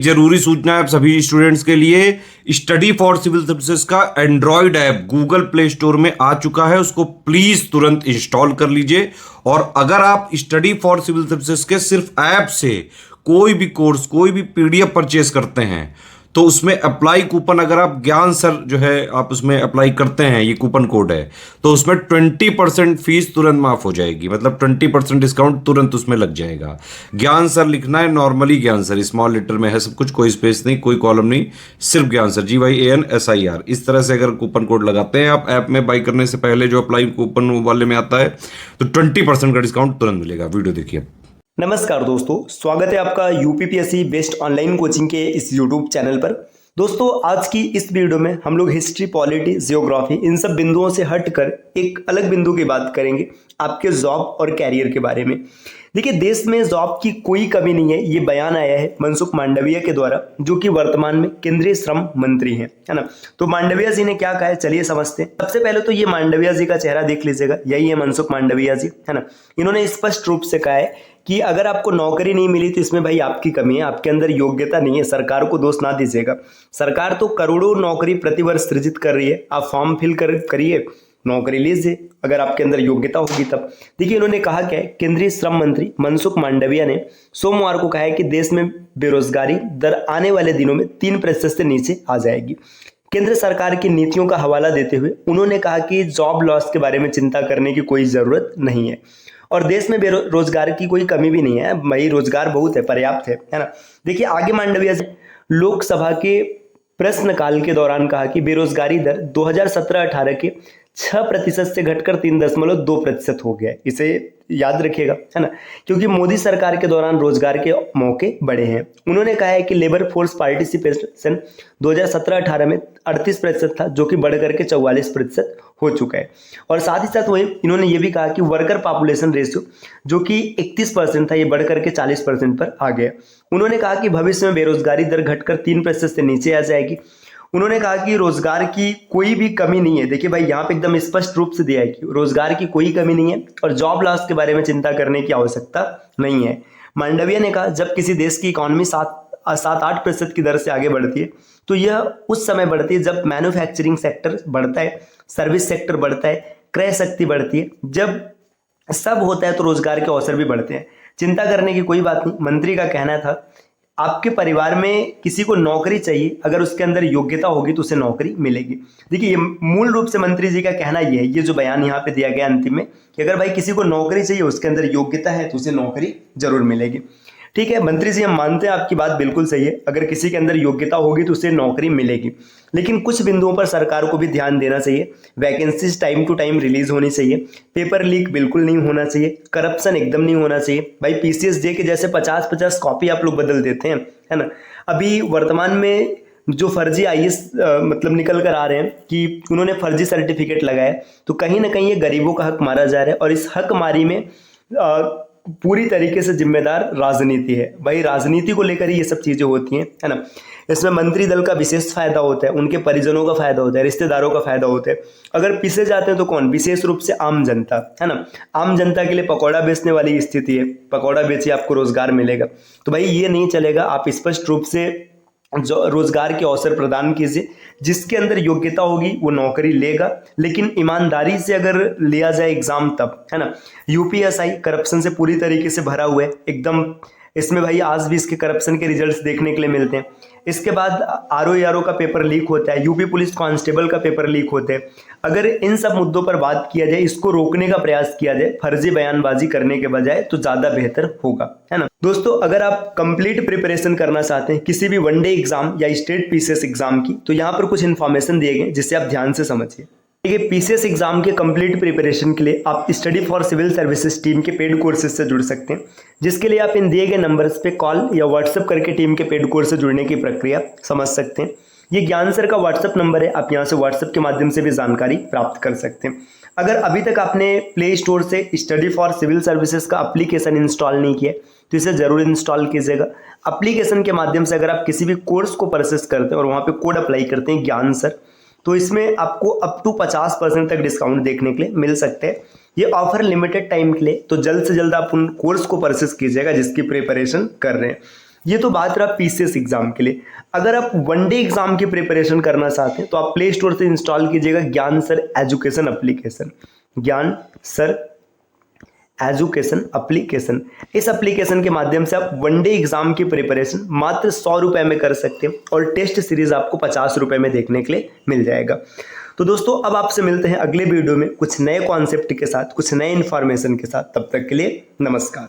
जरूरी सूचना है आप सभी स्टूडेंट्स के लिए। स्टडी फॉर सिविल सर्विसेज का Android app Google play store में आ चुका है, उसको प्लीज तुरंत इंस्टॉल कर लीजिए। और अगर आप स्टडी फॉर सिविल सर्विसेज के सिर्फ ऐप से कोई भी कोर्स, कोई भी पीडीएफ परचेस करते हैं तो उसमें अप्लाई कूपन, अगर आप ज्ञान सर जो है आप उसमें अप्लाई करते हैं, ये कूपन कोड है, तो उसमें 20% फीस तुरंत माफ हो जाएगी। मतलब 20% डिस्काउंट तुरंत उसमें लग जाएगा। ज्ञान सर लिखना है, नॉर्मली ज्ञान सर, स्मॉल लेटर में है सब कुछ, कोई स्पेस नहीं, कोई कॉलम नहीं, सिर्फ ज्ञान सर, GYANSIR। इस तरह से अगर कूपन कोड लगाते हैं आप ऐप में बाई करने से पहले, जो अप्लाई कूपन वाले में आता है, तो 20% का डिस्काउंट तुरंत मिलेगा। वीडियो देखिए। नमस्कार दोस्तों, स्वागत है आपका यूपीपीएससी बेस्ट ऑनलाइन कोचिंग के इस यूट्यूब चैनल पर। दोस्तों, आज की इस वीडियो में हम लोग हिस्ट्री, पॉलिटी, जियोग्राफी, इन सब बिंदुओं से हटकर एक अलग बिंदु की बात करेंगे, आपके जॉब और कैरियर के बारे में। देखिए, देश में जॉब की कोई कमी नहीं है, ये बयान आया है मनसुख मांडविया के द्वारा, जो कि वर्तमान में केंद्रीय श्रम मंत्री हैं, है ना। तो मांडविया जी ने क्या कहा है, चलिए समझते हैं। सबसे पहले तो ये मांडविया जी का चेहरा देख लीजिएगा, यही है मनसुख मांडविया जी, है ना। इन्होंने स्पष्ट रूप से कहा है कि अगर आपको नौकरी नहीं मिली तो इसमें भाई आपकी कमी है, आपके अंदर योग्यता नहीं है, सरकार को दोष ना दीजिएगा। सरकार तो करोड़ों नौकरी प्रतिवर्ष सृजित कर रही है, आप फॉर्म फिल करिए, नौकरी लीजिए, अगर आपके अंदर योग्यता होगी तब। देखिए, इन्होंने कहा क्या है, केंद्रीय श्रम मंत्री मनसुख मांडविया ने सोमवार को कहा है कि देश में बेरोजगारी दर आने वाले दिनों में 3% से नीचे आ जाएगी। केंद्र सरकार की नीतियों का हवाला देते हुए उन्होंने कहा कि जॉब लॉस के बारे में चिंता करने की कोई जरूरत नहीं है और देश में बेरोजगार की कोई कमी भी नहीं है, भाई रोजगार बहुत है, पर्याप्त है ना। देखिए, आगे मांडविया जी लोकसभा के प्रश्नकाल के दौरान कहा कि बेरोजगारी दर 2017-18 के 6% से घटकर 3.2% हो गया है। इसे याद रखिएगा, है ना, क्योंकि मोदी सरकार के दौरान रोजगार के मौके बढ़े हैं। उन्होंने कहा है कि लेबर फोर्स पार्टिसिपेशन 2017-18 में 38% था, जो कि बढ़कर के 44% हो चुका है। और साथ ही साथ वही इन्होंने ये भी कहा कि वर्कर पॉपुलेशन रेशियो जो कि 31% था, ये बढ़कर के 40% पर आ गया। उन्होंने कहा कि भविष्य में बेरोजगारी दर घटकर 3% से नीचे आ जाएगी। उन्होंने कहा कि रोजगार की कोई भी कमी नहीं है। देखिए भाई, यहाँ पे एकदम स्पष्ट रूप से दिया है कि रोजगार की कोई कमी नहीं है और जॉब लॉस के बारे में चिंता करने की आवश्यकता नहीं है। मांडविया ने कहा, जब किसी देश की इकोनॉमी 7-8% की दर से आगे बढ़ती है तो यह उस समय बढ़ती है जब मैन्युफैक्चरिंग सेक्टर बढ़ता है, सर्विस सेक्टर बढ़ता है, क्रय शक्ति बढ़ती है। जब सब होता है तो रोजगार के अवसर भी बढ़ते हैं। चिंता करने की कोई बात नहीं। मंत्री का कहना था, आपके परिवार में किसी को नौकरी चाहिए, अगर उसके अंदर योग्यता होगी तो उसे नौकरी मिलेगी। देखिए, ये मूल रूप से मंत्री जी का कहना ये है, ये जो बयान यहाँ पे दिया गया अंतिम में, कि अगर भाई किसी को नौकरी चाहिए, उसके अंदर योग्यता है तो उसे नौकरी जरूर मिलेगी। ठीक है मंत्री जी, हम मानते हैं आपकी बात बिल्कुल सही है, अगर किसी के अंदर योग्यता होगी तो उसे नौकरी मिलेगी, लेकिन कुछ बिंदुओं पर सरकार को भी ध्यान देना चाहिए। Vacancies time to time release होनी चाहिए, पेपर लीक बिल्कुल नहीं होना चाहिए, करप्शन एकदम नहीं होना चाहिए। भाई PCSJ के जैसे 50-50 कॉपी आप लोग बदल देते हैं, है ना। अभी वर्तमान में जो फर्जी IAS मतलब निकल कर आ रहे हैं कि उन्होंने फर्जी सर्टिफिकेट लगाया, तो कहीं ना कहीं ये गरीबों का हक मारा जा रहा है और इस हक मारी में पूरी तरीके से जिम्मेदार राजनीति है। भाई, राजनीति को लेकर ही ये सब चीजें होती हैं, है ना। इसमें मंत्री दल का विशेष फायदा होता है, उनके परिजनों का फायदा होता है, रिश्तेदारों का फायदा होता है। अगर पीछे जाते हैं तो कौन, विशेष रूप से आम जनता, है ना। आम जनता के लिए पकौड़ा बेचने वाली स्थिति है, पकौड़ा बेचिए आपको रोजगार मिलेगा। तो भाई ये नहीं चलेगा। आप स्पष्ट रूप से जो रोजगार के अवसर प्रदान कीजिए, जिसके अंदर योग्यता होगी वो नौकरी लेगा, लेकिन ईमानदारी से अगर लिया जाए एग्जाम तब, है ना। UPSI करप्शन से पूरी तरीके से भरा हुआ है एकदम। इसमें भाई आज भी इसके करप्शन के रिजल्ट्स देखने के लिए मिलते हैं। इसके बाद RO का पेपर लीक होता है, यूपी पुलिस कांस्टेबल का पेपर लीक होते हैं। अगर इन सब मुद्दों पर बात किया जाए, इसको रोकने का प्रयास किया जाए फर्जी बयानबाजी करने के बजाय, तो ज्यादा बेहतर होगा, है ना। दोस्तों, अगर आप कंप्लीट प्रिपरेशन करना चाहते हैं किसी भी वनडे एग्जाम या स्टेट PCS एग्जाम की, तो यहाँ पर कुछ इन्फॉर्मेशन दिए गए जिससे आप ध्यान से समझिए। देखिए, PCS एग्जाम के कंप्लीट प्रिपरेशन के लिए आप study for civil services team के पेड कोर्सेज से जुड़ सकते हैं, जिसके लिए आप इन दिए गए नंबर्स पे कॉल या व्हाट्सएप करके टीम के पेड कोर्स से जुड़ने की प्रक्रिया समझ सकते हैं। ये ज्ञान सर का व्हाट्सएप नंबर है, आप यहाँ से व्हाट्सएप के माध्यम से भी जानकारी प्राप्त कर सकते हैं। अगर अभी तक आपने प्ले स्टोर से स्टडी फॉर सिविल सर्विसेज का एप्लीकेशन इंस्टॉल नहीं किया तो इसे जरूर इंस्टॉल कीजिएगा। एप्लीकेशन के माध्यम से अगर आप किसी भी कोर्स को परचेस करते हैं और वहाँ पे कोड अप्लाई करते हैं ज्ञान सर, तो इसमें आपको अप टू 50% तक डिस्काउंट देखने के लिए मिल सकते हैं। ये ऑफर लिमिटेड टाइम के लिए, तो जल्द से जल्द आप उन कोर्स को परचेस कीजिएगा जिसकी प्रिपरेशन कर रहे हैं। ये तो बात रहा पीसीएस एग्जाम के लिए। अगर आप वनडे एग्जाम की प्रिपरेशन करना चाहते हैं तो आप प्ले स्टोर से इंस्टॉल कीजिएगा ज्ञान सर एजुकेशन एप्लीकेशन। ज्ञान सर एजुकेशन एप्लीकेशन। इस एप्लीकेशन के माध्यम से आप वनडे एग्जाम की प्रिपरेशन मात्र 100 रुपये में कर सकते हैं और टेस्ट सीरीज आपको 50 रुपये में देखने के लिए मिल जाएगा। तो दोस्तों अब आपसे मिलते हैं अगले वीडियो में कुछ नए कॉन्सेप्ट के साथ, कुछ नए इन्फॉर्मेशन के साथ। तब तक के लिए नमस्कार।